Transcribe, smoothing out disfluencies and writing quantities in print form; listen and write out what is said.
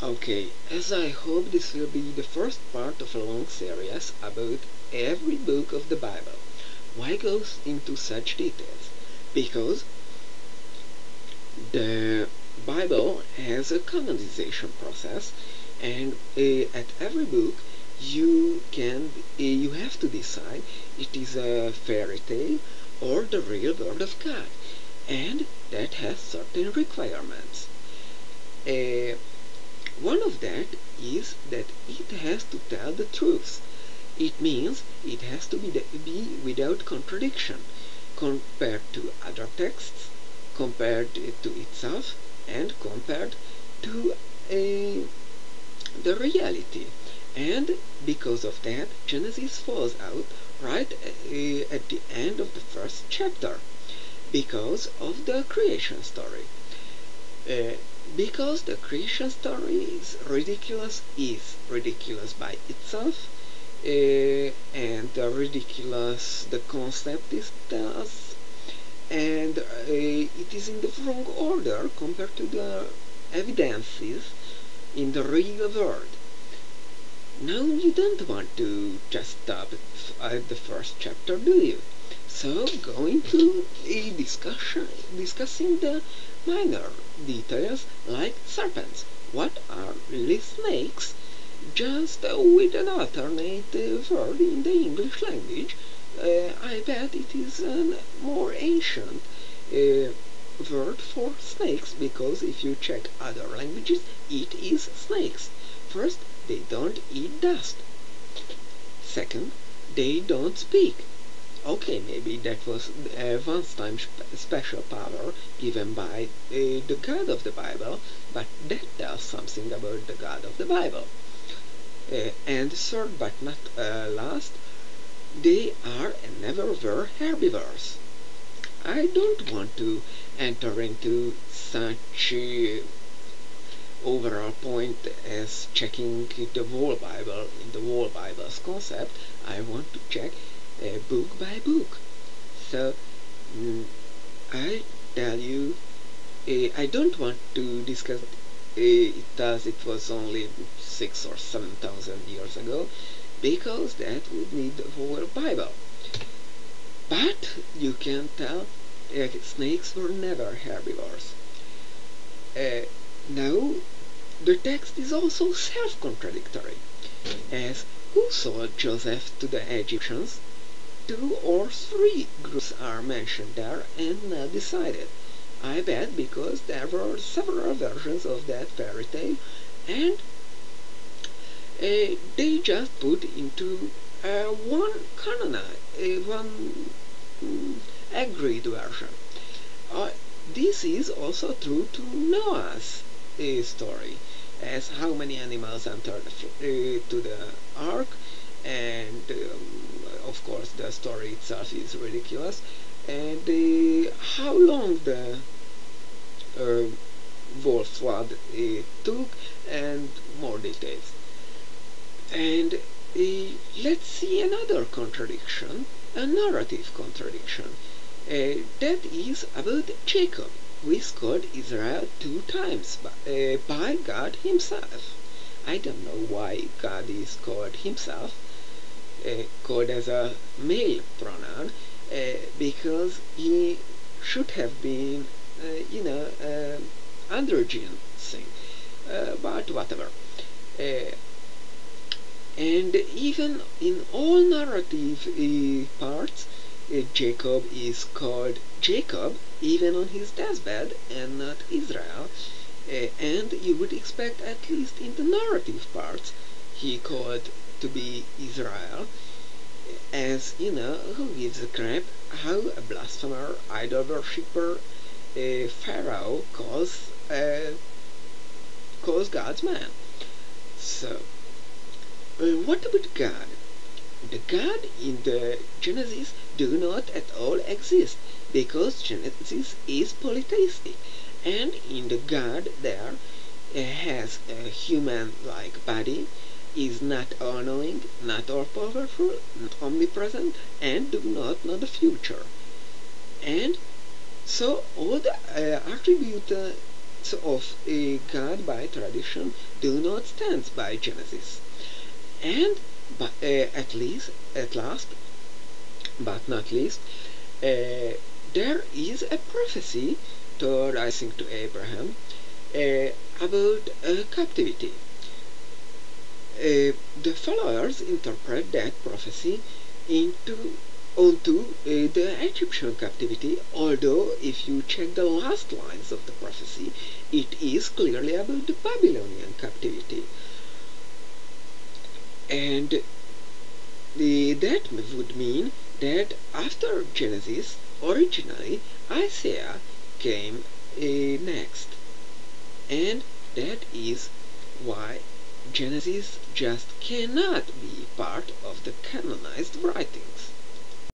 Okay, as I hope this will be the first part of a long series about every book of the Bible. Why goes into such details? Because the Bible has a canonization process, and at every book you have to decide it is a fairy tale or the real word of God, and that has certain requirements. Uh, One of that is that it has to tell the truth. It means it has to be without contradiction compared to other texts, compared to itself, and compared to the reality. And because of that, Genesis falls out right at the end of the first chapter because of the creation story. Uh, because the creation story is ridiculous by itself, and the concept is thus, and it is in the wrong order compared to the evidences in the real world. Now you don't want to just stop at the first chapter, do you? So go into a discussing the minor details like serpents. What are really snakes? Just with an alternate word in the English language. I bet it is a more ancient word for snakes, because if you check other languages, it is snakes. First, they don't eat dust. Second, they don't speak. Okay, maybe that was a once-time special power given by the God of the Bible, but that tells something about the God of the Bible. And third but not last, they are and never were herbivores. I don't want to enter into such overall point as checking the whole Bible in the whole Bible's concept. I want to check book by book. So I tell you, I don't want to discuss it as it was only 6 or 7,000 years ago, because that would need the whole Bible. But you can tell snakes were never herbivores. Now, the text is also self-contradictory, as who sold Joseph to the Egyptians? 2 or 3 groups are mentioned there and not decided. I bet because there were several versions of that fairy tale, and they just put into one agreed version. Uh, this is also true to Noah's story, as how many animals entered to the ark, and of course the story itself is ridiculous, and how long the uh, wolf flood took, and more details. And let's see another contradiction, a narrative contradiction. That is about Jacob, who is called Israel 2 times by God himself. I don't know why God is called himself, called as a male pronoun, because he should have been, androgyne thing, but whatever. Uh, and even in all narrative parts, Jacob is called Jacob even on his deathbed and not Israel. And you would expect, at least in the narrative parts, he called to be Israel, as who gives a crap how a blasphemer, idol worshipper, Pharaoh calls God's man. So, what about God? The God in the Genesis do not at all exist, because Genesis is polytheistic, and in the God there has a human-like body, is not all-knowing, not all-powerful, not omnipresent, and do not know the future. And so all the attributes of God by tradition do not stand by Genesis. And at last, but not least, there is a prophecy toward, I think, to Abraham about captivity. The followers interpret that prophecy onto the Egyptian captivity, although if you check the last lines of the prophecy, it is clearly about the Babylonian captivity. And that would mean that after Genesis, originally Isaiah came next. And that is why Genesis just cannot be part of the canonized writings.